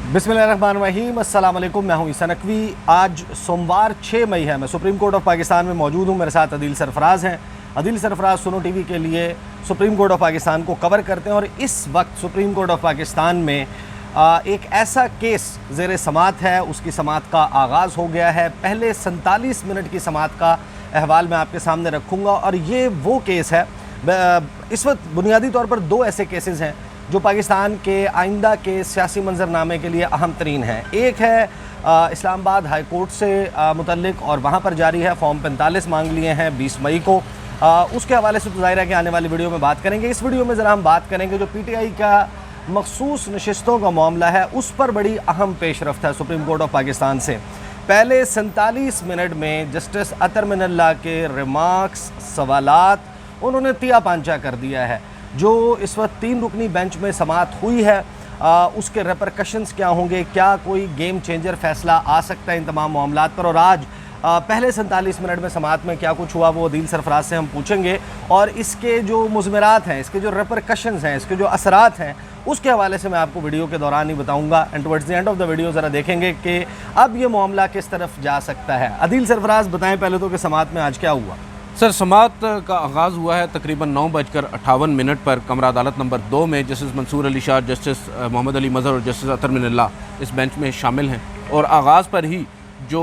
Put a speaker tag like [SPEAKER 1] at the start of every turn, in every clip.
[SPEAKER 1] बिस्मिल्लाहिर्रहमानिर्रहीम, अस्सलाम वालेकुम। मैं हूं ईसा नकवी। आज सोमवार 6 मई है। मैं सुप्रीम कोर्ट ऑफ पाकिस्तान में मौजूद हूं। मेरे साथ अदील सरफराज हैं। अदील सरफराज सुनो टीवी के लिए सुप्रीम कोर्ट ऑफ पाकिस्तान को कवर करते हैं और इस वक्त सुप्रीम कोर्ट ऑफ पाकिस्तान में एक ऐसा केस ज़ेर समात है, उसकी समात का आगाज़ हो गया है। पहले 47 मिनट की समात का अहवाल मैं आपके सामने रखूँगा और ये वो केस है। इस वक्त बुनियादी तौर पर दो ऐसे केसेस हैं जो पाकिस्तान के आइंदा के सियासी मंजरनामे के लिए अहम तरीन है। एक है इस्लामाबाद हाई कोर्ट से मुतल्लिक और वहाँ पर जारी है फॉर्म 45 मांग लिए हैं 20 मई को। उसके हवाले से तो ज़ाहिर है कि आने वाली वीडियो में बात करेंगे। इस वीडियो में ज़रा हम बात करेंगे जो PTI का मखसूस नशिस्तों का मामला है, उस पर बड़ी अहम पेशरफ्त है सुप्रीम कोर्ट ऑफ पाकिस्तान से। पहले 47 मिनट में जस्टिस अतर मिनल्ला के रिमार्क्स, सवालात उन्होंने तिया पांचा कर दिया है। जो इस वक्त 3 रुकनी बेंच में समात हुई है उसके रेपरकशंस क्या होंगे, क्या कोई गेम चेंजर फैसला आ सकता है इन तमाम मामलात पर। और आज पहले 47 मिनट में समात में क्या कुछ हुआ वो अदील सरफराज से हम पूछेंगे और इसके जो मुज़मरात हैं, इसके जो रेपरकशंस हैं, इसके जो असरात हैं, उसके हवाले से मैं आपको वीडियो के दौरान ही बताऊंगा। And towards the end of the video ज़रा देखेंगे कि अब ये मामला किस तरफ जा सकता है। अदील सरफराज बताएं पहले तो कि समात में आज क्या हुआ।
[SPEAKER 2] सर, समात का आगाज़ हुआ है तकरीबन 9:58 पर कमरा अदालत नंबर 2 में। जस्टिस मंसूर अली शाह, जस्टिस मोहम्मद अली मज़हर और जस्टिस अतर मिनल्ला इस बेंच में शामिल हैं। और आगाज़ पर ही जो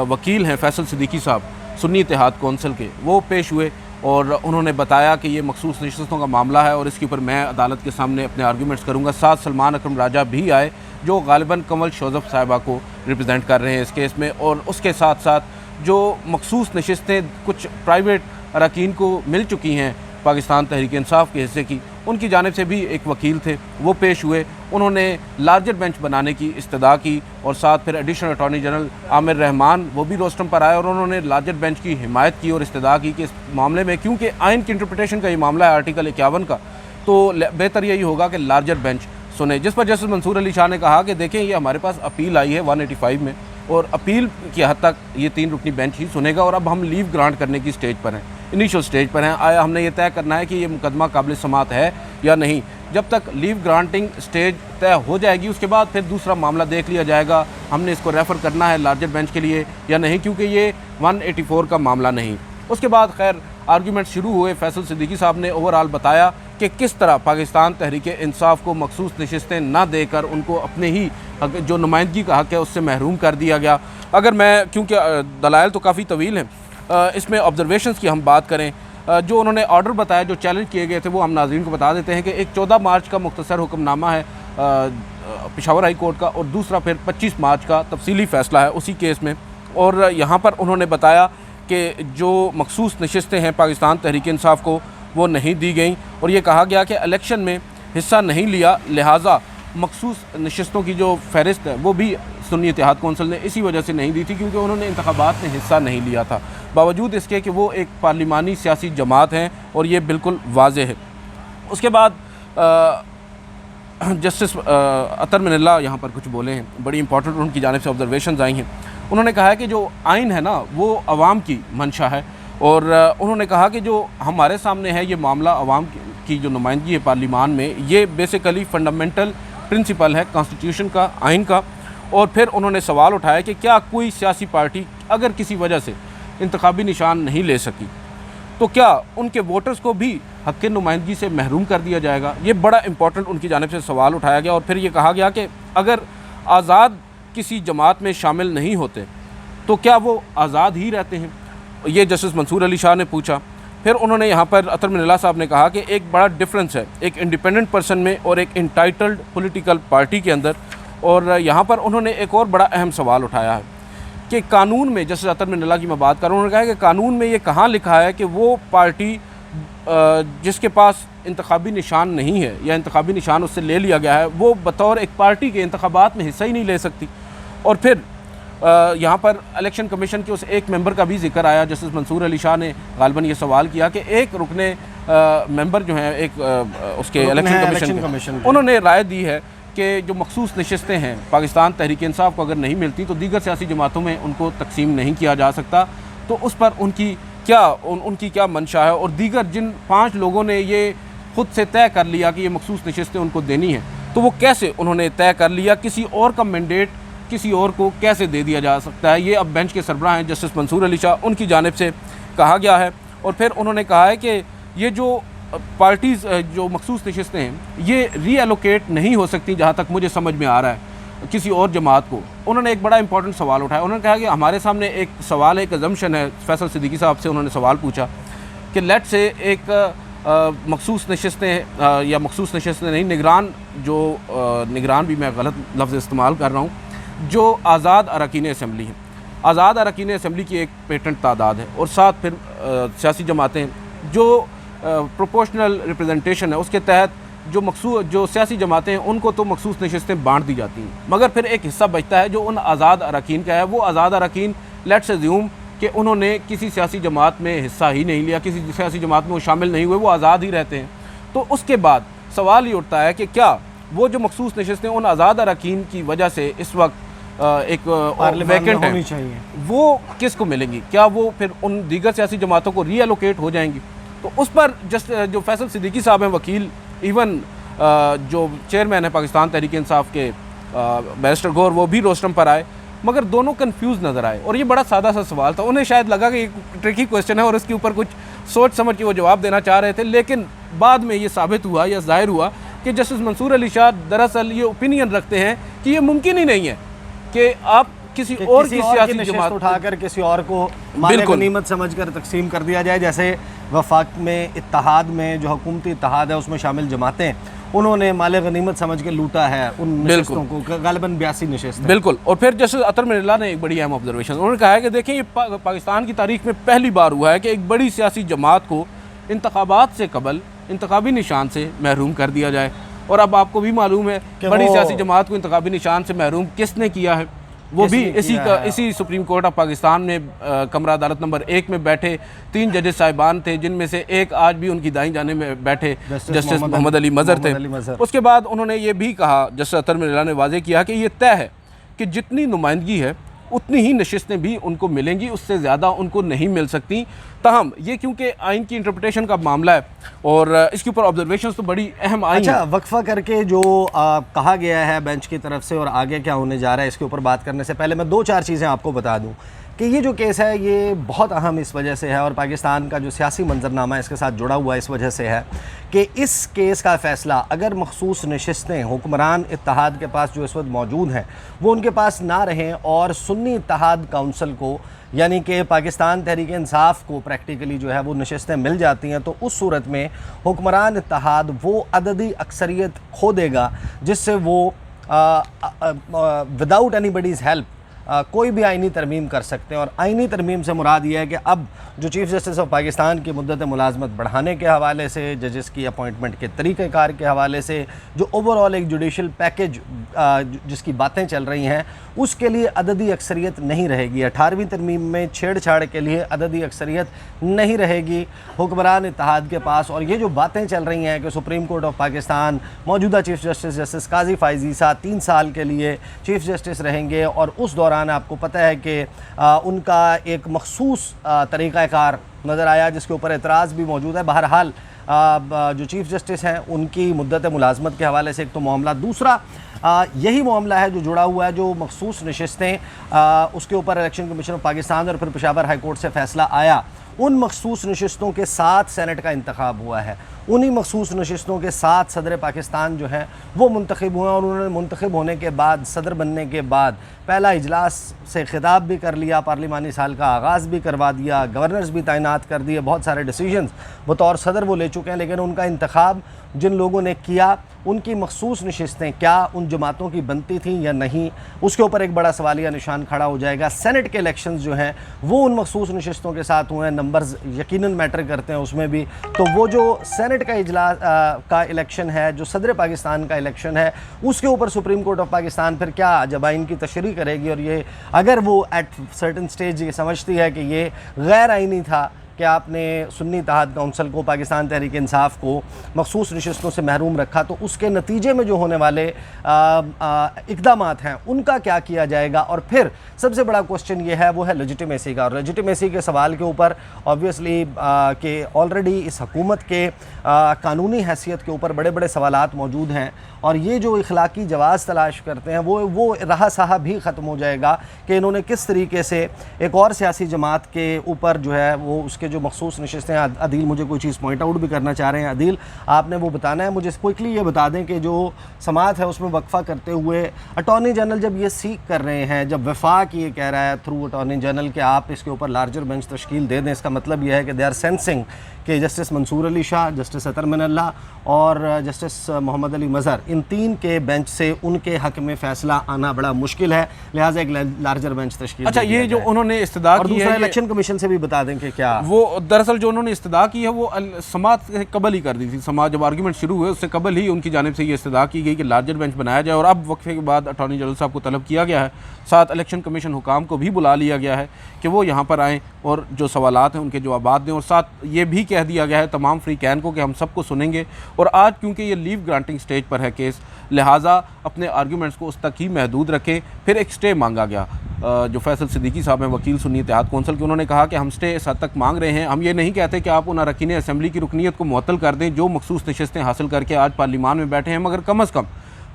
[SPEAKER 2] वकील हैं फैसल सिद्दीकी साहब सुन्नी इत्तेहाद कौंसिल के, वो पेश हुए और उन्होंने बताया कि ये मखसूस नशिस्तों का मामला है और इसके ऊपर मैं अदालत के सामने अपने आर्गूमेंट्स करूँगा। साथ सलमान अकरम राजा भी आए जो गालिबन कमल शोज़फ़ साहिबा को रिप्रेजेंट कर रहे हैं इस केस में। और उसके साथ साथ जो मखसूस नशिस्तें कुछ प्राइवेट अरकान को मिल चुकी हैं पाकिस्तान तहरीक इंसाफ के हिस्से की, उनकी जानिब से भी एक वकील थे वो पेश हुए। उन्होंने लार्जर बेंच बनाने की इस्तदा की और साथ फिर additional attorney general Aamir Rahman वो भी रोस्टम पर आए और उन्होंने लार्जर बेंच की हिमायत की और इस्तदा की कि इस मामले में, क्योंकि आइन की इंटरप्रिटेशन का ये मामला है आर्टिकल 51 का, तो बेहतर यही होगा कि लार्जर बेंच सुने। जिस पर जस्टिस मंसूर अली शाह ने कहा कि देखें, ये हमारे पास अपील आई है 185 में और अपील की हद तक ये 3 रुकनी बेंच ही सुनेगा और अब हम लीव ग्रांट करने की स्टेज पर हैं, इनिशियल स्टेज पर हैं। आया हमने ये तय करना है कि ये मुकदमा काबिल समात है या नहीं। जब तक लीव ग्रांटिंग स्टेज तय हो जाएगी उसके बाद फिर दूसरा मामला देख लिया जाएगा, हमने इसको रेफ़र करना है लार्जर बेंच के लिए या नहीं, क्योंकि ये 184 का मामला नहीं। उसके बाद खैर आर्गूमेंट शुरू हुए। फैसल सिद्दीकी साहब ने ओवरऑल बताया कि किस तरह पाकिस्तान तहरीक इंसाफ को मखसूस नशिस्तें ना देकर उनको अपने ही जो नुमाइंदगी का हक़ है उससे महरूम कर दिया गया। अगर मैं, क्योंकि दलाइल तो काफ़ी तवील हैं, इसमें ऑब्जर्वेशंस की हम बात करें, जो उन्होंने ऑर्डर बताया, जो चैलेंज किए गए थे, वो हम नाज़रीन को बता देते हैं कि एक 14 मार्च का मुख्तसर हुक्मनामा है पेशावर हाई कोर्ट का और दूसरा फिर 25 मार्च का तफसीली फ़ैसला है उसी केस में। और यहाँ पर उन्होंने बताया कि जो मखसूस नशिस्तें हैं पाकिस्तान तहरीक इंसाफ को वो नहीं दी गई और ये कहा गया कि इलेक्शन में हिस्सा नहीं लिया, लिहाजा मखसूस नशिस्तों की जो फहरिस्त है वो भी सुन्नी इत्तेहाद कौंसिल ने इसी वजह से नहीं दी थी क्योंकि उन्होंने इंतखाबात में हिस्सा नहीं लिया था, बावजूद इसके कि वो एक पार्लिमानी सियासी जमात हैं और ये बिल्कुल वाज़ेह है। उसके बाद जस्टिस अतर मिनल्ला यहाँ पर कुछ बोले हैं, बड़ी इंपॉर्टेंट उनकी जानिब से ऑब्जर्वेशंस आई हैं। उन्होंने कहा है कि जो आइन है ना वो अवाम की मंशा है और उन्होंने कहा कि जो हमारे सामने है ये मामला अवाम की जो नुमाइंदगी है पार्लिमान में, ये बेसिकली फंडामेंटल प्रिंसिपल है कॉन्स्टिट्यूशन का, आइन का। और फिर उन्होंने सवाल उठाया कि क्या कोई सियासी पार्टी अगर किसी वजह से इंतखाबी निशान नहीं ले सकी तो क्या उनके वोटर्स को भी हक़ नुमाइंदगी से महरूम कर दिया जाएगा। ये बड़ा इंपॉर्टेंट उनकी जानिब से सवाल उठाया गया। और फिर ये कहा गया कि अगर आज़ाद किसी जमात में शामिल नहीं होते तो क्या वो आज़ाद ही रहते हैं, ये जस्टिस मंसूर अली शाह ने पूछा। फिर उन्होंने यहाँ पर अतर मिनल्ला साहब ने कहा कि एक बड़ा डिफरेंस है एक इंडिपेंडेंट पर्सन में और एक इंटाइटल्ड पॉलिटिकल पार्टी के अंदर। और यहाँ पर उन्होंने एक और बड़ा अहम सवाल उठाया है कि कानून में, जस्टिस अतर मिनल्ला की मैं बात करूँ, उन्होंने कहा कि कानून में ये कहाँ लिखा है कि वो पार्टी जिसके पास इंतखाबी निशान नहीं है या इंतखाबी निशान उससे ले लिया गया है वो बतौर एक पार्टी के इंतखाबात में हिस्सा ही नहीं ले सकती। और फिर यहाँ पर इलेक्शन कमीशन के उस एक मेंबर का भी जिक्र आया। जस्टिस मंसूर अली शाह ने गालिबन ये सवाल किया कि एक रुकने मेंबर जो हैं एक उसके इलेक्शन कमीशन उन्होंने राय दी है कि जो मखसूस नशिस्तें हैं पाकिस्तान तहरीक इंसाफ को अगर नहीं मिलती तो दीगर सियासी जमातों में उनको तकसीम नहीं किया जा सकता। तो उस पर उनकी क्या मंशा है और दीगर जिन 5 लोगों ने ये ख़ुद से तय कर लिया कि ये मखसूस नशिस्तें उनको देनी है, तो वो कैसे उन्होंने तय कर लिया, किसी और का मैंडेट किसी और को कैसे दे दिया जा सकता है, ये अब बेंच के सरबराह हैं जस्टिस मंसूर अली शाह, उनकी जानिब से कहा गया है। और फिर उन्होंने कहा है कि ये जो पार्टीज़ जो मखसूस नशिस्तें हैं ये रीएलोकेट नहीं हो सकती, जहाँ तक मुझे समझ में आ रहा है, किसी और जमात को। उन्होंने एक बड़ा इंपॉर्टेंट सवाल उठाया। उन्होंने कहा कि हमारे सामने एक सवाल है, एक अजम्पशन है। फैसल सिद्दीकी साहब से उन्होंने सवाल पूछा कि लेट से एक मखसूस नशिस्तें या मखसूस नशिस्तें नहीं, निगरान जो निगरान भी मैं गलत लफ्ज़ इस्तेमाल कर रहा हूँ, जो आज़ाद अरकान असम्बली हैं, आज़ाद अरकान असम्बली की एक पेटेंट तादाद है, और साथ फिर सियासी जमातें जो प्रोपोर्शनल रिप्रेजेंटेशन है उसके तहत जो सियासी जमातें हैं उनको तो मखसूस नशिस्तें बांट दी जाती हैं, मगर फिर एक हिस्सा बचता है जो उन आज़ाद अरकान का है। वो आज़ाद अरकान लेट्स अज्यूम कि उन्होंने किसी सियासी जमात में हिस्सा ही नहीं लिया, किसी सियासी जमात में वो शामिल नहीं हुए, वो आज़ाद ही रहते हैं। तो उसके बाद सवाल ये उठता है कि क्या वो जो मखसूस नशिस्तें उन आज़ाद अरकान की वजह से इस वक्त एक वैकेंट है, वो किसको मिलेंगी? क्या वो फिर उन दीगर सियासी जमातों को रीएलोकेट हो जाएंगी? तो उस पर जो फैसल सिद्दीकी साहब हैं वकील, इवन जो चेयरमैन है पाकिस्तान तहरीक इंसाफ के बैरिस्टर गौर, वो भी रोस्टम पर आए, मगर दोनों कंफ्यूज नज़र आए। और ये बड़ा सादा सा सवाल था, उन्हें शायद लगा कि एक ट्रिकी क्वेश्चन है और उसके ऊपर कुछ सोच समझ के वो जवाब देना चाह रहे थे, लेकिन बाद में ये साबित हुआ या ज़ाहिर हुआ कि जस्टिस मंसूर अली शाह दरअसल ये ओपिनियन रखते हैं कि ये मुमकिन ही नहीं है कि आप किसी और की सियासी जमात
[SPEAKER 1] उठाकर किसी और को माले गनीमत समझकर तकसीम कर दिया जाए। जैसे वफाक में इत्तेहाद में जो हुकूमती इत्तेहाद है उसमें शामिल जमातें, उन्होंने माले गनीमत समझ के लूटा है उन नशिस्तों को, गालिबन 82 नशिस्त।
[SPEAKER 2] बिल्कुल। और फिर जस्टिस अतर मिर्ज़ा ने एक बड़ी अहम ऑब्जर्वेशन उन्होंने कहा है कि देखिए ये पाकिस्तान की तारीख में पहली बार हुआ है कि एक बड़ी सियासी जमात को इंतखाबात से कबल इंतखाबी निशान से महरूम कर दिया जाए। और अब आपको भी मालूम है बड़ी सियासी जमात को इंतखाबी निशान से महरूम किसने किया है, वो भी इसी सुप्रीम कोर्ट ऑफ पाकिस्तान में कमरा अदालत नंबर 1 में बैठे 3 जजेस साहिबान थे, जिनमें से एक आज भी उनकी दाईं जाने में बैठे जस्टिस मोहम्मद अली मज़हर थे। उसके बाद उन्होंने ये भी कहा, जस्टिस अतर मिर्ज़ा ने वाज़ेह किया कि ये तय है कि जितनी नुमाइंदगी है उतनी ही नशिस्तें भी उनको मिलेंगी, उससे ज़्यादा उनको नहीं मिल सकती। तहम ये क्योंकि आइन की इंटरप्रिटेशन का मामला है और इसके ऊपर ऑब्जर्वेशंस तो बड़ी अहम आई हैं।
[SPEAKER 1] वक्फा करके जो कहा गया है बेंच की तरफ से और आगे क्या होने जा रहा है, इसके ऊपर बात करने से पहले मैं 2-4 चीज़ें आपको बता दूं कि ये जो केस है ये बहुत अहम इस वजह से है, और पाकिस्तान का जो सियासी मंजरनामा इसके साथ जुड़ा हुआ इस वजह से है कि इस केस का फ़ैसला अगर मखसूस नशिस्तें हुक्मरान इत्तेहाद के पास जो इस वक्त मौजूद हैं वो उनके पास ना रहें और सुन्नी इत्तेहाद काउंसिल को यानी कि पाकिस्तान तहरीक इंसाफ को प्रैक्टिकली जो है वो नशिस्तें मिल जाती हैं, तो उस सूरत में हुक्मरान इत्तेहाद वो अददी अक्सरियत खो देगा जिससे वो विदाउट एनीबडीज़ हेल्प कोई भी आइनी तरमीम कर सकते हैं। और आइनी तरमीम से मुराद ये है कि अब जो चीफ़ जस्टिस ऑफ पाकिस्तान की मुद्दत मुलाजमत बढ़ाने के हवाले से, जजेस की अपॉइंटमेंट के तरीक़ेकार के हवाले से, जो ओवरऑल एक जुडिशल पैकेज जिसकी बातें चल रही हैं उसके लिए अददी अक्सरियत नहीं रहेगी। 18वीं तरमीम में छेड़छाड़ के लिए अददी अक्सरियत नहीं रहेगी हुक्मरान इत्तेहाद के पास। और ये जो बातें चल रही हैं कि सुप्रीम कोर्ट ऑफ पाकिस्तान मौजूदा चीफ़ जस्टिस जस्टिस काजी फ़ाइज़ ईसा 3 साल के लिए चीफ़ जस्टिस रहेंगे, और उस दौरान आपको पता है कि उनका एक मखसूस तरीक़ाकार नज़र आया जिसके ऊपर एतराज़ भी मौजूद है। बहरहाल जो चीफ़ जस्टिस हैं उनकी मुद्दत मुलाजमत के हवाले से एक तो मामला, दूसरा यही मामला है जो जुड़ा हुआ है जो मखसूस नशिस्तें उसके ऊपर इलेक्शन कमीशन ऑफ पाकिस्तान और फिर पेशावर हाई कोर्ट से फ़ैसला आया। उन मखसूस नशिस्तों के साथ सेनेट का इंतखाब हुआ है, उन्हीं मखसूस नशिस्तों के साथ सदर पाकिस्तान जो हैं वो मुंतखब हुए, और उन्होंने मुंतखब होने के बाद सदर बनने के बाद पहला इजलास से खिताब भी कर लिया, पार्लिमानी साल का आगाज़ भी करवा दिया, गवर्नर्स भी तैनात कर दिए, बहुत सारे डिसीजंस बतौर सदर वो ले चुके हैं। लेकिन उनका इंतखाब जिन लोगों ने किया उनकी मखसूस नशिस्तें क्या उन जमातों की बनती थी या नहीं, उसके ऊपर एक बड़ा सवालिया निशान खड़ा हो जाएगा। सेनेट के इलेक्शंस जो हैं वो उन मखसूस नशिस्तों के साथ हुए हैं, नंबर्स यकीनन मैटर करते हैं उसमें भी। तो वो जो सेनेट का इजलास का इलेक्शन है, जो सदर पाकिस्तान का इलेक्शन है, उसके ऊपर सुप्रीम कोर्ट ऑफ पाकिस्तान फिर क्या जबाइन की तशरीह करेगी। और ये अगर वो एट सर्टन स्टेज ये समझती है कि ये गैर आइनी था कि कि आपने सुन्नी इत्तेहाद कौंसिल को, पाकिस्तान तहरीक इंसाफ को मखसूस नशिस्तों से महरूम रखा, तो उसके नतीजे में जो होने वाले इक़दामात हैं उनका क्या किया जाएगा। और फिर सबसे बड़ा क्वेश्चन ये है, वो है लेजिटिमेसी का। और लेजिटिमेसी के सवाल के ऊपर ऑब्वियसली कि ऑलरेडी इस हुकूमत के कानूनी हैसियत के ऊपर बड़े बड़े सवालात मौजूद हैं, और ये जो इखलाकी जवाज़ तलाश करते हैं वो रहा सहा भी ख़त्म हो जाएगा कि इन्होंने किस तरीके से एक और सियासी जमात के ऊपर जो है वो उसके जो मखसूस नशिस्तें हैं। अदील मुझे कोई चीज़ पॉइंट आउट भी करना चाह रहे हैं। अदील, आपने वो बताना है। मुझे क्विकली ये बता दें कि जो समात है उसमें वक्फ़ा करते हुए अटॉर्नी जनरल जब ये सीख कर रहे हैं, जब वफाक ये कह रहा है थ्रू अटॉर्नी जनरल कि आप इसके ऊपर लार्जर बेंच तश्कील दे दें, इसका मतलब यह है कि दे आर सेंसिंग कि जस्टिस मंसूर अली शाह, जस्टिस अतर मिनल्ला और जस्टिस मोहम्मद अली मज़हर, इन तीन के बेंच से उनके हक़ में फ़ैसला आना बड़ा मुश्किल है, लिहाजा एक लार्जर बेंच तश्कील।
[SPEAKER 2] अच्छा, ये जो उन्होंने इस्तदा की है,
[SPEAKER 1] इलेक्शन कमीशन से भी बता दें कि क्या
[SPEAKER 2] वो दरअसल जो उन्होंने इस्तदा की है वो समात से कबल ही कर दी थी। समात जब आर्गूमेंट शुरू हुए उससे कबल ही उनकी जानिब से ये इस्तदा की गई कि लार्जर बेंच बनाया जाए, और अब वक्फे के बाद अटॉर्नी जनरल साहब को तलब किया गया है, साथ इलेक्शन कमीशन हुकाम को भी बुला लिया गया है कि वो यहाँ पर आएँ और जो सवालात हैं उनके जवाब दें, और साथ ये भी कह दिया गया है तमाम फ्री कैन को कि हम सबको सुनेंगे। और आज क्योंकि ये लीव ग्रांटिंग स्टेज पर है केस, लिहाजा अपने आर्गूमेंट्स को उस तक ही महदूद रखें। फिर एक स्टे मांगा गया। जो फैसल सिद्दीकी साहब हैं, वकील सुन्नी इत्तेहाद कौंसिल के, उन्होंने कहा कि हम स्टे इस हद तक मांग रहे हैं, हम ये नहीं कहते कि आप उन अरकान असम्बली की रुकनीत को मुअत्तल कर दें जो मखसूस नशिस्तें हासिल करके आज पार्लिमान में बैठे हैं, मगर कम अज़ कम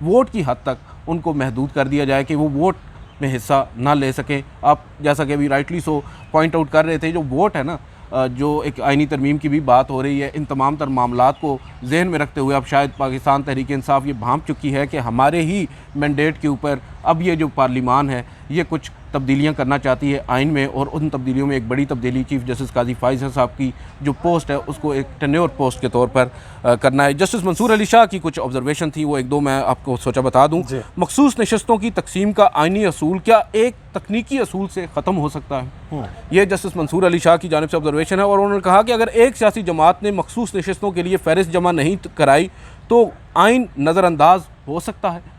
[SPEAKER 2] वोट की हद तक उनको महदूद कर दिया जाए कि वो वोट में हिस्सा ना ले सकें। आप जैसा कि अभी राइटली सो पॉइंट आउट कर रहे थे, जो वोट है ना, जो एक आइनी तरमीम की भी बात हो रही है, इन तमाम तर मामलात को जहन में रखते हुए अब शायद पाकिस्तान तहरीक इंसाफ ये भांप चुकी है कि हमारे ही मैंडेट के ऊपर अब ये जो पार्लिमान है ये कुछ तब्दीलियां करना चाहती है आइन में, और उन तब्दीलियों में एक बड़ी तब्दीली चीफ जस्टिस काजी फाइज़ साहब की जो पोस्ट है उसको एक टेन्योर पोस्ट के तौर पर करना है। जस्टिस मंसूर अली शाह की कुछ ऑब्जर्वेशन थी, वो एक दो मैं आपको सोचा बता दूं। मखसूस नशस्तों की तकसीम का आइनी असूल क्या एक तकनीकी असूल से ख़त्म हो सकता है? ये जस्टिस मंसूर अली शाह की जानिब से ऑब्जर्वेशन है, और उन्होंने कहा कि अगर एक सियासी जमात ने मखसूस नशस्तों के लिए फ़हरिस्त जमा नहीं कराई तो आइन नज़रअंदाज हो सकता है।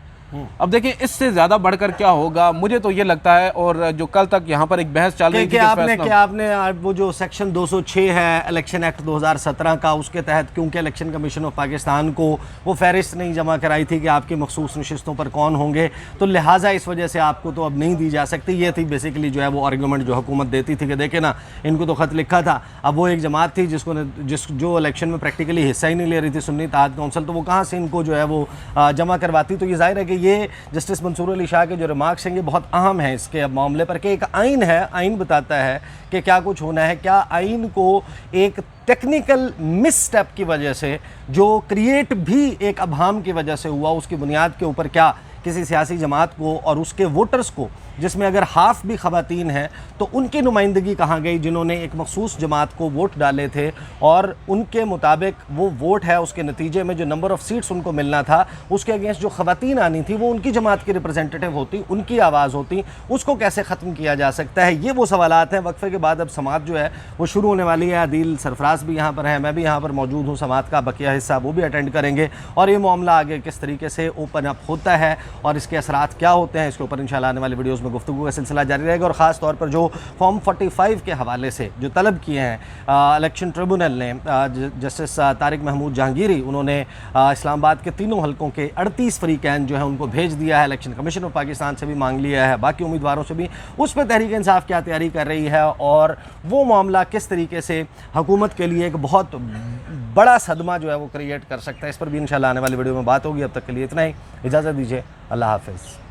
[SPEAKER 2] अब देखिए इससे ज़्यादा बढ़कर क्या होगा, मुझे तो ये लगता है, और जो कल तक यहाँ पर एक बहस चल रही थी
[SPEAKER 1] कि आपने वो जो सेक्शन 206 है इलेक्शन एक्ट 2017 का, उसके तहत क्योंकि इलेक्शन कमीशन ऑफ पाकिस्तान को वो फहरिस्त नहीं जमा कराई थी कि आपकी मखसूस नशिस्तों पर कौन होंगे, तो लिहाजा इस वजह से आपको तो अब नहीं दी जा सकती। ये थी बेसिकली जो है वो आर्गूमेंट जो हुकूमत देती थी कि देखे ना, इनको तो ख़त लिखा था, अब वो एक जमात थी जो इलेक्शन में प्रैक्टिकली हिस्सा ही नहीं ले रही थी, सुन्नी इत्तेहाद कौंसिल, तो वो कहाँ से इनको जो है वो जमा करवाती। तो ये जाहिर है कि ये जस्टिस मंसूर अली शाह के जो रिमार्क्स हैं ये बहुत अहम है इसके मामले पर, कि एक आइन है, आइन बताता है कि क्या कुछ होना है। क्या आइन को एक टेक्निकल मिस स्टेप की वजह से, जो क्रिएट भी एक अभाम की वजह से हुआ, उसकी बुनियाद के ऊपर क्या किसी सियासी जमात को और उसके वोटर्स को, जिसमें अगर हाफ भी ख़वातीन हैं, तो उनकी नुमाइंदगी कहाँ गई जिन्होंने एक मखसूस जमात को वोट डाले थे, और उनके मुताबिक वो वोट है, उसके नतीजे में जो नंबर ऑफ़ सीट्स उनको मिलना था उसके अगेंस्ट जो ख़वातीन आनी थी वो उनकी जमात की रिप्रेजेंटेटिव होती, उनकी आवाज़ होती, उसको कैसे ख़त्म किया जा सकता है। ये वो सवालात हैं। वक्फे के बाद अब समात जो है वो शुरू होने वाली है। अदील सरफराज भी यहाँ पर है, मैं भी यहाँ पर मौजूद हूँ, समात का बकिया हिस्सा वो भी अटेंड करेंगे, और ये मामला आगे किस तरीके से ओपन अप होता है और इसके असरात क्या होते हैं, इसके ऊपर इंशाल्लाह आने वाली वीडियोज़ में गुफ्तगू का सिलसिला जारी रहेगा। और ख़ास तौर पर जो फॉर्म 45 के हवाले से जो तलब किए हैं इलेक्शन ट्रिब्यूनल ने, जस्टिस तारिक महमूद जहांगीरी, उन्होंने इस्लामाबाद के तीनों हलकों के 38 फ्री कैन जो है उनको भेज दिया है। इलेक्शन कमीशन ऑफ पाकिस्तान से भी मांग लिया है, बाकी उम्मीदवारों से भी। उस पर तहरीक इंसाफ क्या तैयारी कर रही है और वो मामला किस तरीके से हुकूमत के लिए एक बहुत बड़ा सदमा जो है वो क्रिएट कर सकता है, इस पर भी इंशाल्लाह आने वाली वीडियो में बात होगी। अब तक के लिए इतना ही, इजाज़त दीजिए, अल्लाह हाफ़िज़।